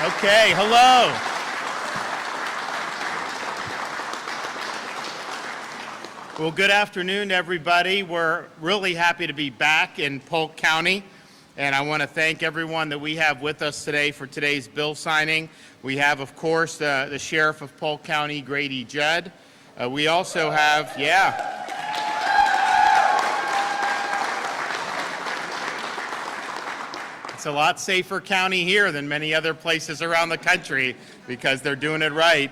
Okay, hello. Well, good afternoon, everybody. We're really happy to be back in Polk County, and I want to thank everyone that we have with us today for today's bill signing. We have, of course, the Sheriff of Polk County, Grady Judd. We also have, it's a lot safer county here than many other places around the country because they're doing it right.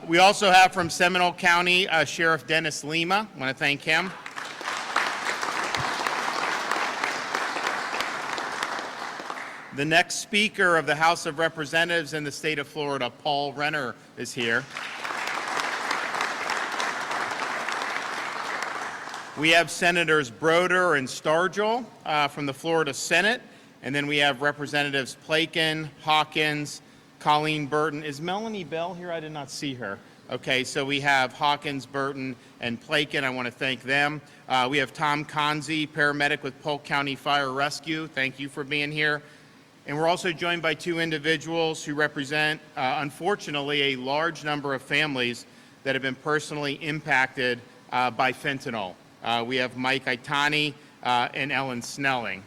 We also have from Seminole County, Sheriff Dennis Lima. I want to thank him. The next Speaker of the House of Representatives in the state of Florida, Paul Renner, is here. We have Senators Broder and Stargel from the Florida Senate. And then we have Representatives Plakin, Hawkins, Colleen Burton. Is Melanie Bell here? I did not see her. Okay, so we have Hawkins, Burton, and Plakin. I want to thank them. We have Tom Conzi, paramedic with Polk County Fire Rescue. Thank you for being here. And we're also joined by two individuals who represent, unfortunately, a large number of families that have been personally impacted by fentanyl. We have Mike Katani and Ellen Snelling.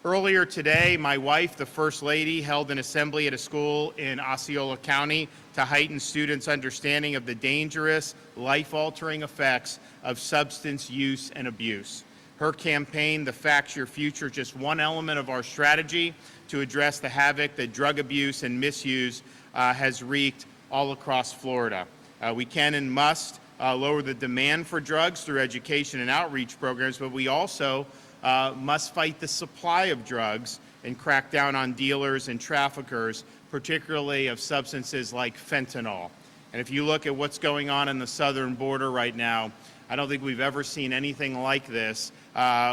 Earlier today, my wife, the First Lady, held an assembly at a school in Osceola County to heighten students' understanding of the dangerous, life-altering effects of substance use and abuse. Her campaign, The Fact's Your Future, just one element of our strategy to address the havoc that drug abuse and misuse has wreaked all across Florida. We can and must lower the demand for drugs through education and outreach programs, but we also must fight the supply of drugs and crack down on dealers and traffickers, particularly of substances like fentanyl. And if you look at what's going on in the southern border right now, I don't think we've ever seen anything like this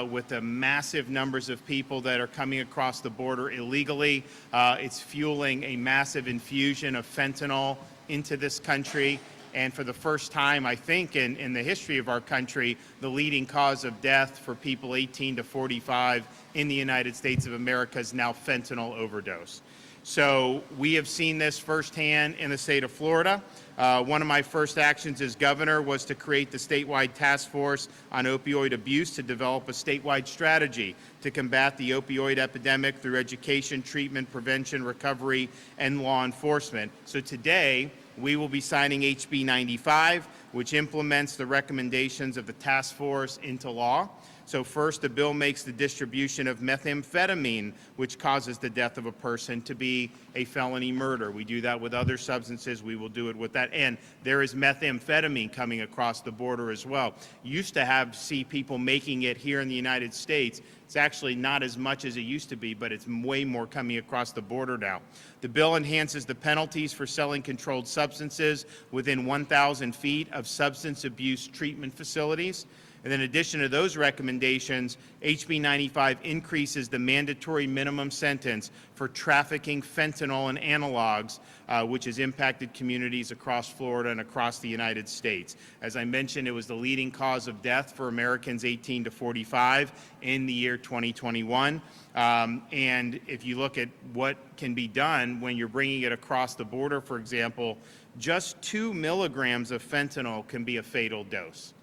with the massive numbers of people that are coming across the border illegally. It's fueling a massive infusion of fentanyl into this country. And for the first time, I think, in the history of our country, the leading cause of death for people 18 to 45 in the United States of America is now fentanyl overdose. So we have seen this firsthand in the state of Florida. One of my first actions as governor was to create the statewide task force on opioid abuse to develop a statewide strategy to combat the opioid epidemic through education, treatment, prevention, recovery, and law enforcement. So today, we will be signing HB 95, which implements the recommendations of the task force into law. So first, the bill makes the distribution of methamphetamine, which causes the death of a person, to be a felony murder. We do that with other substances. We will do it with that. And there is methamphetamine coming across the border as well. Used to see people making it here in the United States. It's actually not as much as it used to be, but it's way more coming across the border now. The bill enhances the penalties for selling controlled substances within 1,000 feet of substance abuse treatment facilities. And in addition to those recommendations, HB 95 increases the mandatory minimum sentence for trafficking fentanyl and analogs, which has impacted communities across Florida and across the United States. As I mentioned, it was the leading cause of death for Americans 18 to 45 in the year 2021. And if you look at what can be done when you're bringing it across the border, for example, just 2 milligrams of fentanyl can be a fatal dose.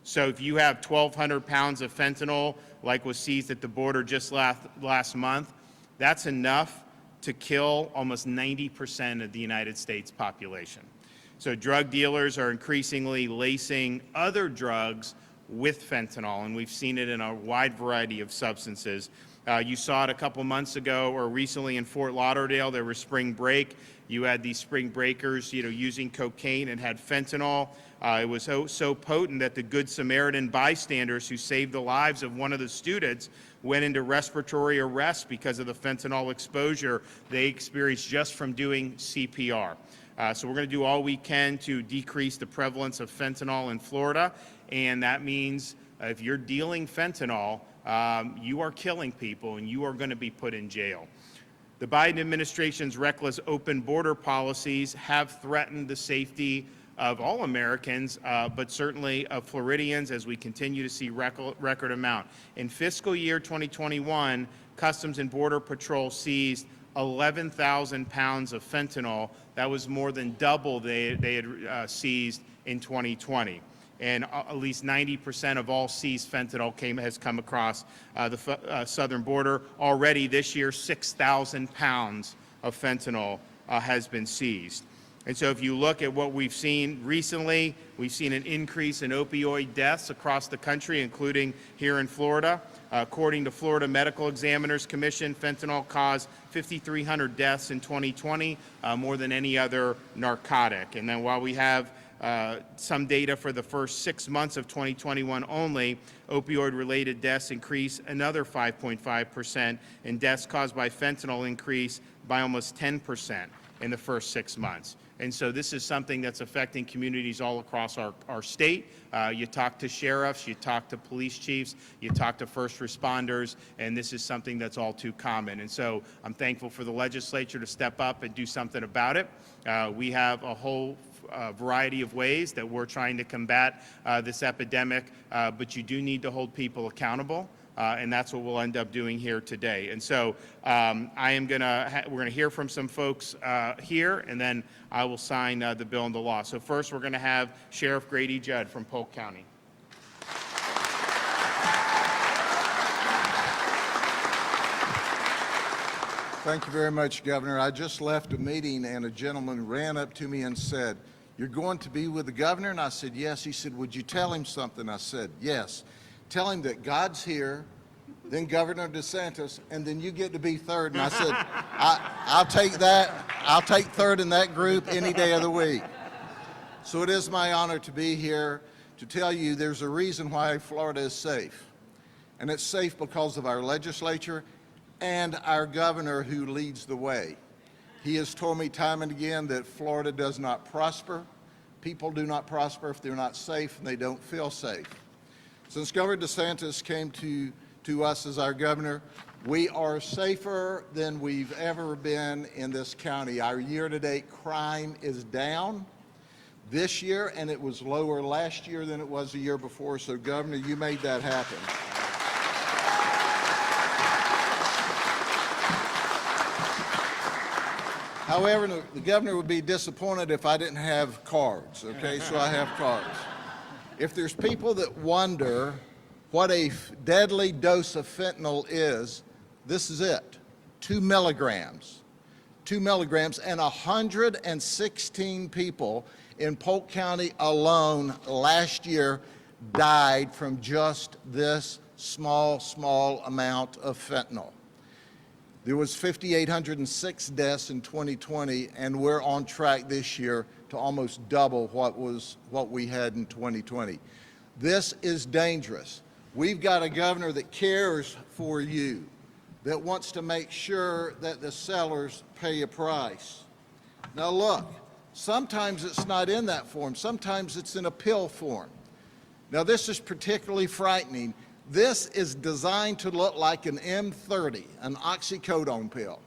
So if you have 1,200 pounds of fentanyl, like was seized at the border just last month, that's enough to kill almost 90% of the United States population. So drug dealers are increasingly lacing other drugs with fentanyl, and we've seen it in a wide variety of substances. You saw it a couple months ago or recently in Fort Lauderdale. There was spring break. You had these spring breakers, using cocaine and had fentanyl. It was so potent that the Good Samaritan bystanders who saved the lives of one of the students went into respiratory arrest because of the fentanyl exposure they experienced just from doing CPR. So we're going to do all we can to decrease the prevalence of fentanyl in Florida, and that means if you're dealing fentanyl, you are killing people and you are going to be put in jail. The Biden administration's reckless open border policies have threatened the safety of all Americans, but certainly of Floridians as we continue to see record amount. In fiscal year 2021, Customs and Border Patrol seized 11,000 pounds of fentanyl. That was more than double they had seized in 2020. And at least 90% of all seized fentanyl has come across the southern border. Already this year, 6,000 pounds of fentanyl has been seized. And so if you look at what we've seen recently, we've seen an increase in opioid deaths across the country, including here in Florida. According to Florida Medical Examiners Commission, fentanyl caused 5,300 deaths in 2020, more than any other narcotic. And then while we have some data for the first 6 months of 2021 only, opioid-related deaths increased another 5.5%, and deaths caused by fentanyl increased by almost 10% in the first 6 months. And so this is something that's affecting communities all across our state. You talk to sheriffs, you talk to police chiefs, you talk to first responders, and this is something that's all too common. And so I'm thankful for the legislature to step up and do something about it. We have a whole variety of ways that we're trying to combat this epidemic, but you do need to hold people accountable. And that's what we'll end up doing here today. And so we're going to hear from some folks here, and then I will sign the bill into law. So first, we're going to have Sheriff Grady Judd from Polk County. Thank you very much, Governor. I just left a meeting, and a gentleman ran up to me and said, "You're going to be with the governor?" And I said, "Yes." He said, "Would you tell him something?" I said, "Yes. Tell him that God's here, then Governor DeSantis, and then you get to be third." And I said, I'll take that. I'll take third in that group any day of the week. So it is my honor to be here to tell you there's a reason why Florida is safe. And it's safe because of our legislature and our governor who leads the way. He has told me time and again that Florida does not prosper. People do not prosper if they're not safe and they don't feel safe. Since Governor DeSantis came to us as our governor, we are safer than we've ever been in this county. Our year-to-date crime is down this year, and it was lower last year than it was the year before. So, Governor, you made that happen. However, the governor would be disappointed if I didn't have cards, okay? So I have cards. If there's people that wonder what a deadly dose of fentanyl is, this is it, 2 milligrams. 2 milligrams, and 116 people in Polk County alone last year died from just this small amount of fentanyl. There was 5,806 deaths in 2020, and we're on track this year to almost double what we had in 2020. This is dangerous. We've got a governor that cares for you, that wants to make sure that the sellers pay a price. Now look, sometimes it's not in that form. Sometimes it's in a pill form. Now this is particularly frightening. This is designed to look like an M30, an oxycodone pill.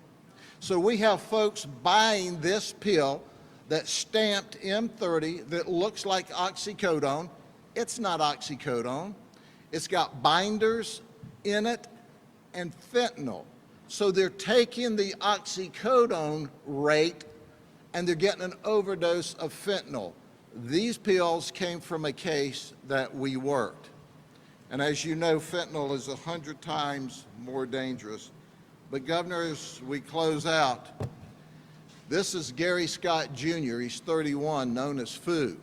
So we have folks buying this pill that's stamped M30 that looks like oxycodone. It's not oxycodone. It's got binders in it and fentanyl. So they're taking the oxycodone rate and they're getting an overdose of fentanyl. These pills came from a case that we worked. And as you know, fentanyl is 100 times more dangerous. But Governor, as we close out, this is Gary Scott Jr., he's 31, known as Foo.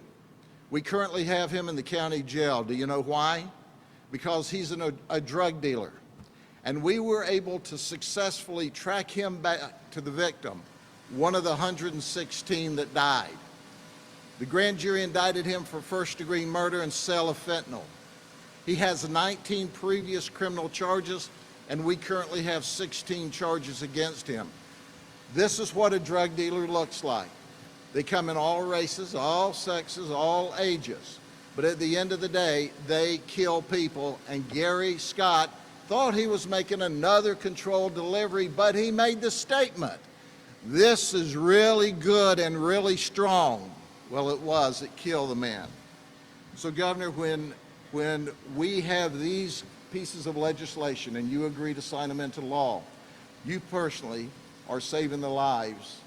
We currently have him in the county jail. Do you know why? Because he's a drug dealer. And we were able to successfully track him back to the victim, one of the 116 that died. The grand jury indicted him for first-degree murder and sale of fentanyl. He has 19 previous criminal charges, and we currently have 16 charges against him. This is what a drug dealer looks like. They come in all races, all sexes, all ages. But at the end of the day, they kill people, and Gary Scott thought he was making another controlled delivery, but he made the statement, "This is really good and really strong." Well, it was. It killed the man. So, Governor, when we have these pieces of legislation and you agree to sign them into law, you personally are saving the lives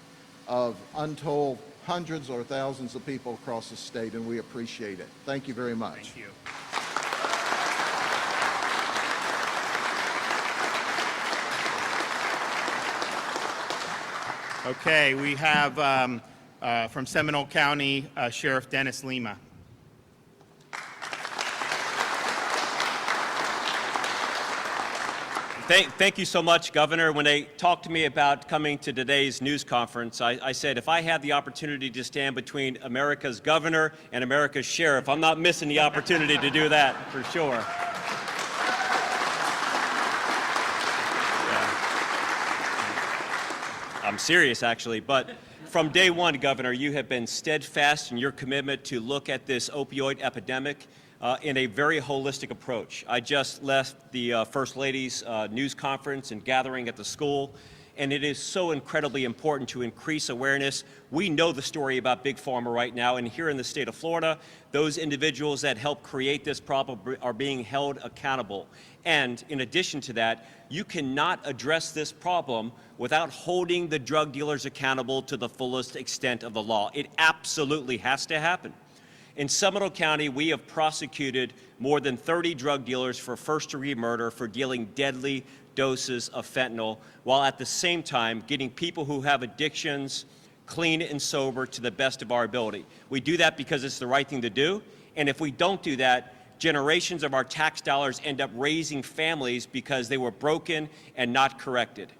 of untold hundreds or thousands of people across the state, and we appreciate it. Thank you very much. Thank you. Okay, we have from Seminole County, Sheriff Dennis Lima. Thank you so much, Governor. When they talked to me about coming to today's news conference, I said if I had the opportunity to stand between America's governor and America's sheriff, I'm not missing the opportunity to do that for sure. Yeah. I'm serious, actually, but from day one, Governor, you have been steadfast in your commitment to look at this opioid epidemic in a very holistic approach. I just left the First Lady's news conference and gathering at the school, and it is so incredibly important to increase awareness. We know the story about Big Pharma right now, and here in the state of Florida, those individuals that helped create this problem are being held accountable. And in addition to that, you cannot address this problem without holding the drug dealers accountable to the fullest extent of the law. It absolutely has to happen. In Seminole County, we have prosecuted more than 30 drug dealers for first-degree murder for dealing deadly doses of fentanyl, while at the same time getting people who have addictions clean and sober to the best of our ability. We do that because it's the right thing to do, and if we don't do that, generations of our tax dollars end up raising families because they were broken and not corrected.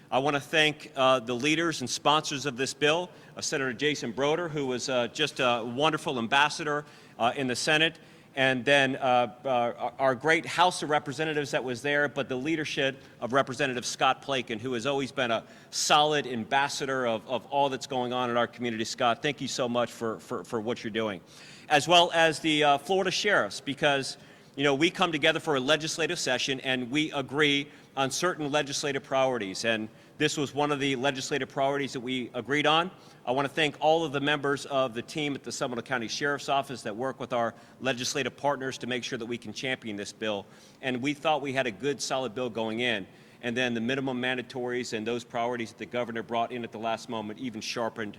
I want to thank the leaders and sponsors of this bill, Senator Jason Broder, who was just a wonderful ambassador in the Senate, and then our great House of Representatives that was there, but the leadership of Representative Scott Plakin, who has always been a solid ambassador of all that's going on in our community. Scott, thank you so much for what you're doing. As well as the Florida sheriffs, because we come together for a legislative session and we agree on certain legislative priorities, and this was one of the legislative priorities that we agreed on. I want to thank all of the members of the team at the Seminole County Sheriff's Office that work with our legislative partners to make sure that we can champion this bill. And we thought we had a good, solid bill going in. And then the minimum mandatories and those priorities that the governor brought in at the last moment even sharpened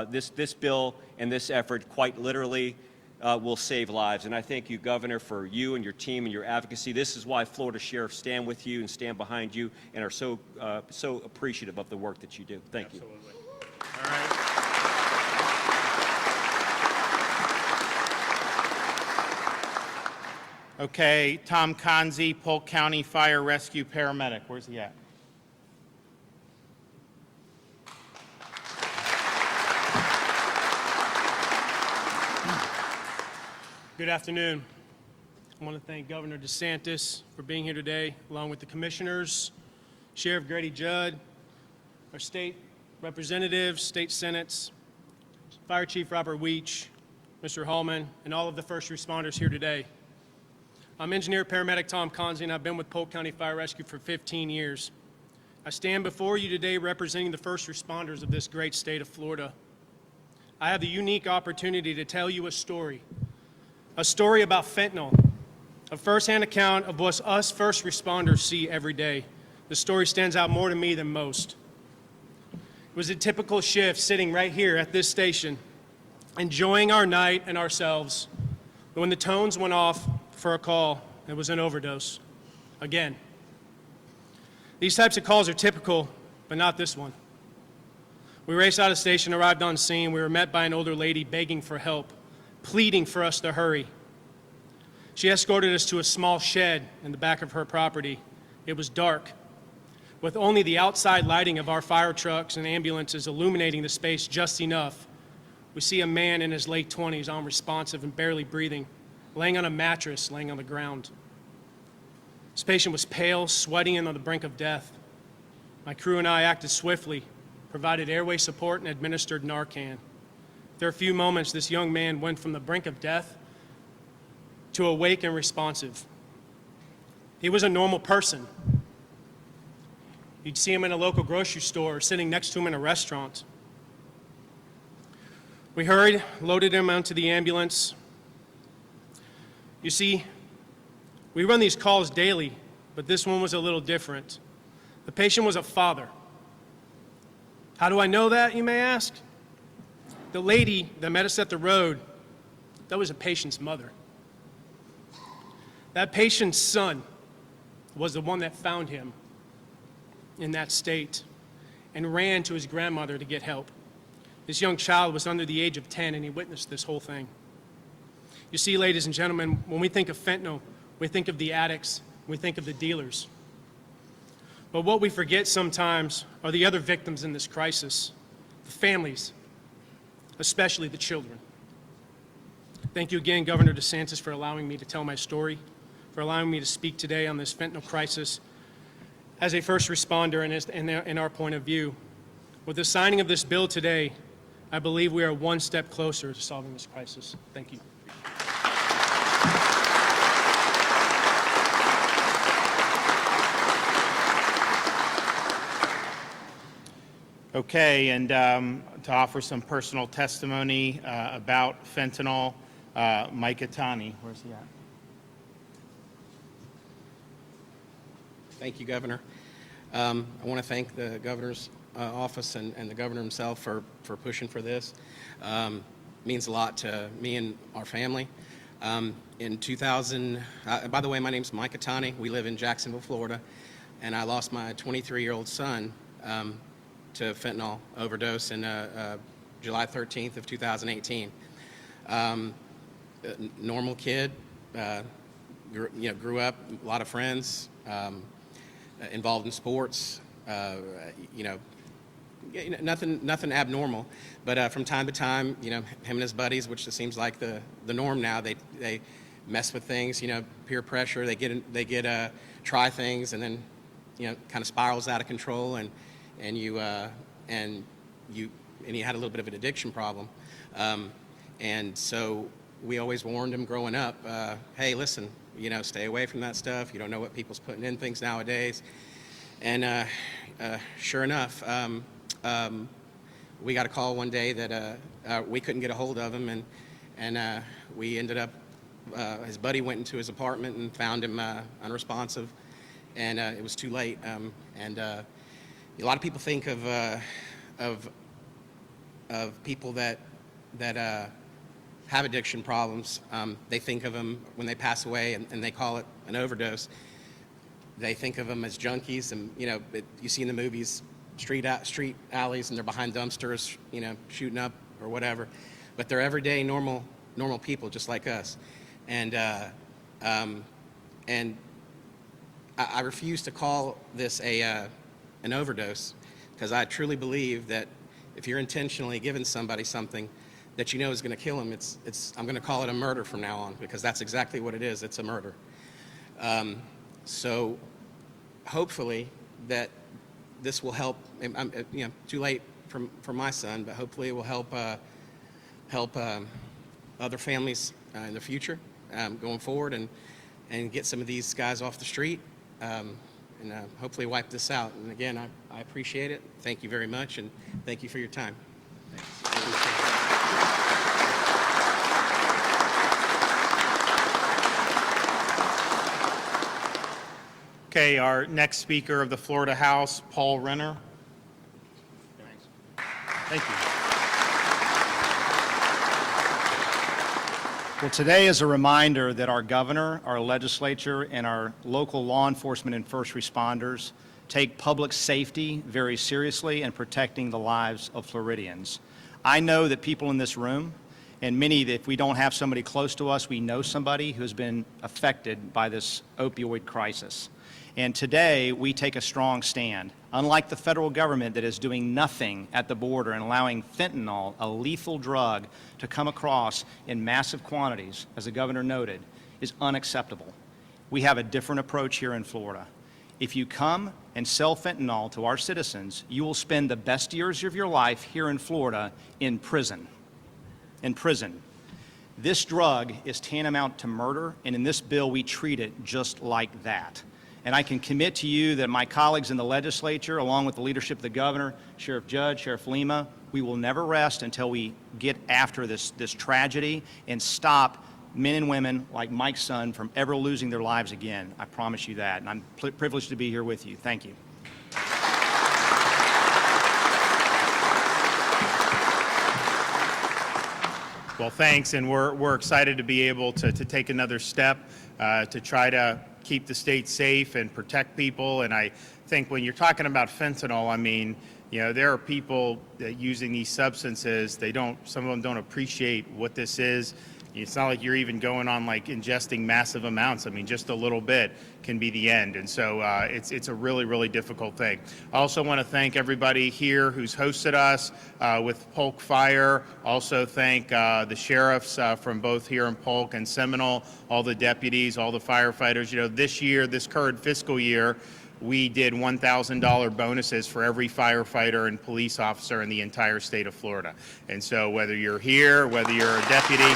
this bill and this effort quite literally will save lives. And I thank you, Governor, for you and your team and your advocacy. This is why Florida sheriffs stand with you and stand behind you and are so appreciative of the work that you do. Thank you. Absolutely. All right. Okay, Tom Conzi, Polk County Fire Rescue Paramedic. Where's he at? Good afternoon. I want to thank Governor DeSantis for being here today, along with the commissioners, Sheriff Grady Judd, our state representatives, state senates, Fire Chief Robert Weech, Mr. Hallman, and all of the first responders here today. I'm Engineer Paramedic Tom Conzi, and I've been with Polk County Fire Rescue for 15 years. I stand before you today representing the first responders of this great state of Florida. I have the unique opportunity to tell you a story about fentanyl, a first-hand account of what us first responders see every day. The story stands out more to me than most. It was a typical shift sitting right here at this station, enjoying our night and ourselves. But when the tones went off for a call, it was an overdose. Again. These types of calls are typical, but not this one. We raced out of station, arrived on scene. We were met by an older lady begging for help, pleading for us to hurry. She escorted us to a small shed in the back of her property. It was dark, with only the outside lighting of our fire trucks and ambulances illuminating the space just enough. We see a man in his late 20s, unresponsive and barely breathing, laying on a mattress, laying on the ground. This patient was pale, sweating and on the brink of death. My crew and I acted swiftly, provided airway support, and administered Narcan. After a few moments, this young man went from the brink of death to awake and responsive. He was a normal person. You'd see him in a local grocery store or sitting next to him in a restaurant. We hurried, loaded him onto the ambulance. You see, we run these calls daily, but this one was a little different. The patient was a father How do I know that, you may ask? The lady that met us at the road, that was a patient's mother. That patient's son was the one that found him in that state and ran to his grandmother to get help. This young child was under the age of 10, and he witnessed this whole thing. You see, ladies and gentlemen, when we think of fentanyl, we think of the addicts, we think of the dealers. But what we forget sometimes are the other victims in this crisis, the families, especially the children. Thank you again, Governor DeSantis, for allowing me to tell my story, for allowing me to speak today on this fentanyl crisis as a first responder and in our point of view. With the signing of this bill today, I believe we are one step closer to solving this crisis. Thank you. Okay, and to offer some personal testimony about fentanyl, Mike Katani. Where's he at? Thank you, Governor. I want to thank the governor's office and the governor himself for pushing for this. Means a lot to me and our family. In 2000, by the way, my name's Mike Katani. We live in Jacksonville, Florida, and I lost my 23-year-old son to fentanyl overdose in July 13th of 2018. Normal kid, grew up, a lot of friends, involved in sports, nothing abnormal. But from time to time, him and his buddies, which seems like the norm now, they mess with things, peer pressure. They get try things, and then kind of spirals out of control, and he had a little bit of an addiction problem, and so we always warned him growing up, hey, listen, stay away from that stuff. You don't know what people's putting in things nowadays. And sure enough, we got a call one day that we couldn't get a hold of him, and we ended up, his buddy went into his apartment and found him unresponsive, and it was too late. A lot of people think of people that have addiction problems. They think of them when they pass away, and they call it an overdose. They think of them as junkies, and you see in the movies street alleys, and they're behind dumpsters, shooting up or whatever. But they're everyday normal people just like us, and I refuse to call this an overdose, because I truly believe that if you're intentionally giving somebody something that is going to kill them, I'm going to call it a murder from now on, because that's exactly what it is. It's a murder. So hopefully that this will help. Too late for my son, but hopefully it will help other families in the future going forward, and get some of these guys off the street. And hopefully wipe this out. And again, I appreciate it. Thank you very much, and thank you for your time. Okay, our next speaker of the Florida House, Paul Renner. Thank you. Well, today is a reminder that our governor, our legislature, and our local law enforcement and first responders take public safety very seriously and protecting the lives of Floridians. I know that people in this room, and many, that if we don't have somebody close to us, we know somebody who has been affected by this opioid crisis. And today, we take a strong stand. Unlike the federal government that is doing nothing at the border and allowing fentanyl, a lethal drug, to come across in massive quantities, as the governor noted, is unacceptable. We have a different approach here in Florida. If you come and sell fentanyl to our citizens, you will spend the best years of your life here in Florida in prison. In prison. This drug is tantamount to murder, and in this bill, we treat it just like that. And I can commit to you that my colleagues in the legislature, along with the leadership of the governor, Sheriff Judge, Sheriff Lima, we will never rest until we get after this tragedy and stop men and women like Mike's son from ever losing their lives again. I promise you that, and I'm privileged to be here with you. Thank you. Well, thanks, and we're excited to be able to take another step to try to keep the state safe and protect people. And I think when you're talking about fentanyl, I mean, you know, there are people that using these substances, some of them don't appreciate what this is. It's not like you're even going on like ingesting massive amounts. I mean, just a little bit can be the end. And so it's a really, really difficult thing. I also want to thank everybody here who's hosted us with Polk Fire. Also thank the sheriffs from both here in Polk and Seminole, all the deputies, all the firefighters. You know, this year, this current fiscal year, we did $1,000 bonuses for every firefighter and police officer in the entire state of Florida. And so whether you're here, whether you're a deputy,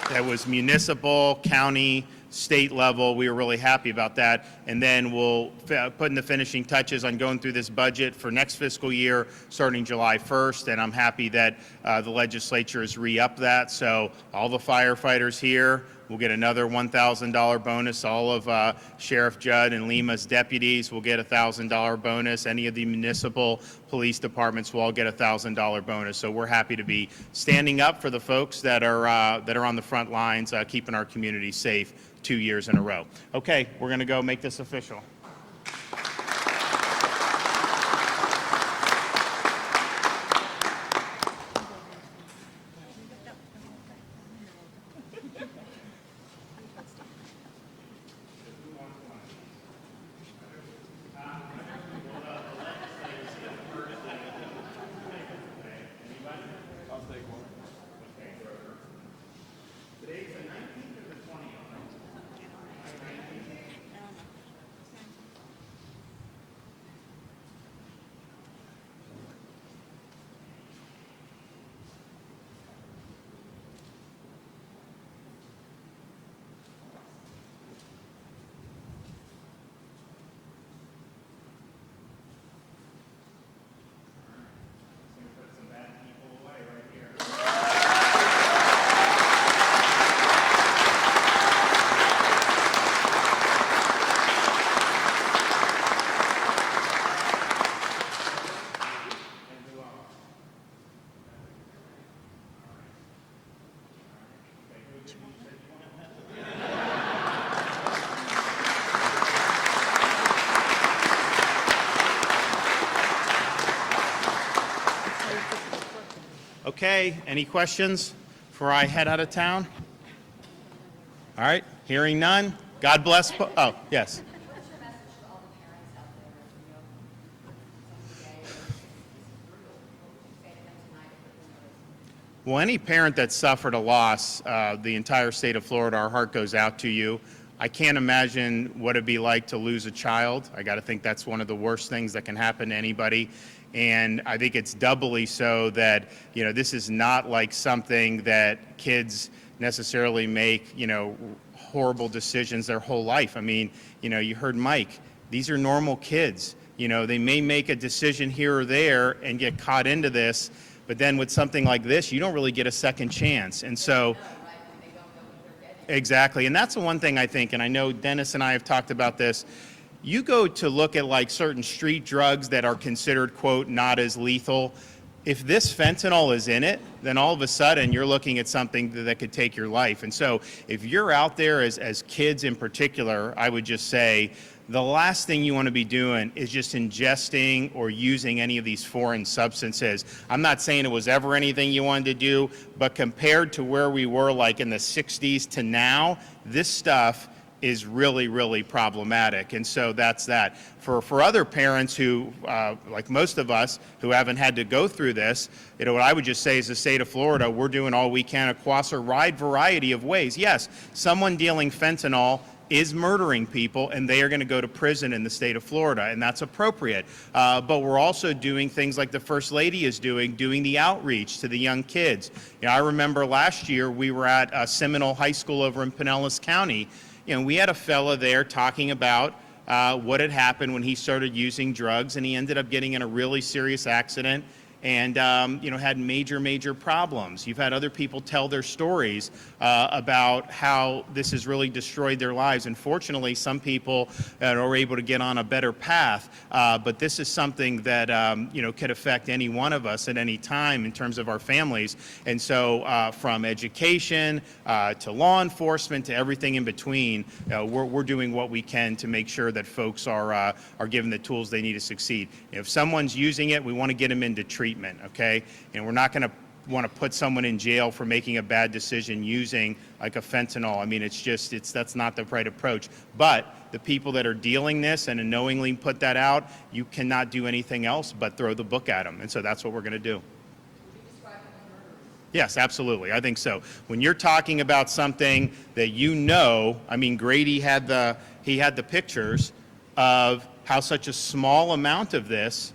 that was municipal, county, state level. We were really happy about that. And then we'll put in the finishing touches on going through this budget for next fiscal year, starting July 1st. And I'm happy that the legislature has re-upped that. So all the firefighters here will get another $1,000 bonus. All of Sheriff Judd and Lima's deputies will get a $1,000 bonus. Any of the municipal police departments will all get a $1,000 bonus. So we're happy to be standing up for the folks that are on the front lines, keeping our community safe 2 years in a row. Okay, we're going to go make this official. Okay, any questions before I head out of town? All right, hearing none. God bless. Oh, yes. What's your message to all the parents out there? You know, someday it's brutal. What would you say to them tonight if they're Well, any parent that suffered a loss, the entire state of Florida, our heart goes out to you. I can't imagine what it'd be like to lose a child. I got to think that's one of the worst things that can happen to anybody. And I think it's doubly so that, you know, this is not like something that kids necessarily make, you know, horrible decisions their whole life. I mean, you know, you heard Mike, these are normal kids. You know, they may make a decision here or there and get caught into this, but then with something like this, you don't really get a second chance. And so, exactly. And that's the one thing I think, and I know Dennis and I have talked about this. You go to look at like certain street drugs that are considered, quote, not as lethal. If this fentanyl is in it, then all of a sudden you're looking at something that could take your life. And so if you're out there as kids in particular, I would just say the last thing you want to be doing is just ingesting or using any of these foreign substances. I'm not saying it was ever anything you wanted to do, but compared to where we were like in the 60s to now, this stuff is really, really problematic. And so that's that. For other parents who, like most of us, who haven't had to go through this, you know, what I would just say is the state of Florida, we're doing all we can across a wide variety of ways. Yes, someone dealing fentanyl is murdering people, and they are going to go to prison in the state of Florida, and that's appropriate. But we're also doing things like the First Lady is doing the outreach to the young kids. You know, I remember last year we were at Seminole High School over in Pinellas County. You know, we had a fella there talking about what had happened when he started using drugs, and he ended up getting in a really serious accident. and had major problems. You've had other people tell their stories about how this has really destroyed their lives. And fortunately, some people are able to get on a better path. But this is something that could affect any one of us at any time in terms of our families. And so, from education to law enforcement to everything in between, we're doing what we can to make sure that folks are given the tools they need to succeed. If someone's using it, we want to get them into treatment. Okay, and we're not going to want to put someone in jail for making a bad decision using like a fentanyl. I mean, that's not the right approach. But the people that are dealing this and unknowingly put that out, you cannot do anything else but throw the book at them. And so that's what we're going to do. Yes, absolutely. I think so. When you're talking about something that I mean, Grady had the pictures of how such a small amount of this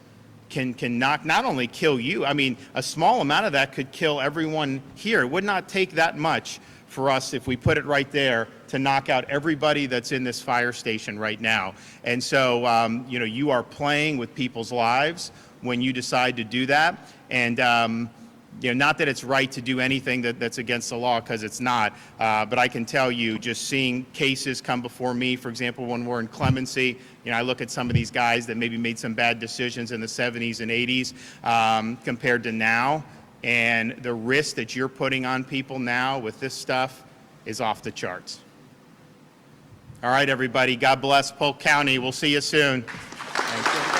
can not only kill you, I mean, a small amount of that could kill everyone here. It would not take that much for us, if we put it right there, to knock out everybody that's in this fire station right now. And so, you are playing with people's lives when you decide to do that. And, not that it's right to do anything that's against the law, because it's not, but I can tell you, just seeing cases come before me, for example, when we're in clemency, I look at some of these guys that maybe made some bad decisions in the 70s and 80s compared to now, and the risk that you're putting on people now with this stuff is off the charts. All right, everybody, God bless Polk County. We'll see you soon. Thank you.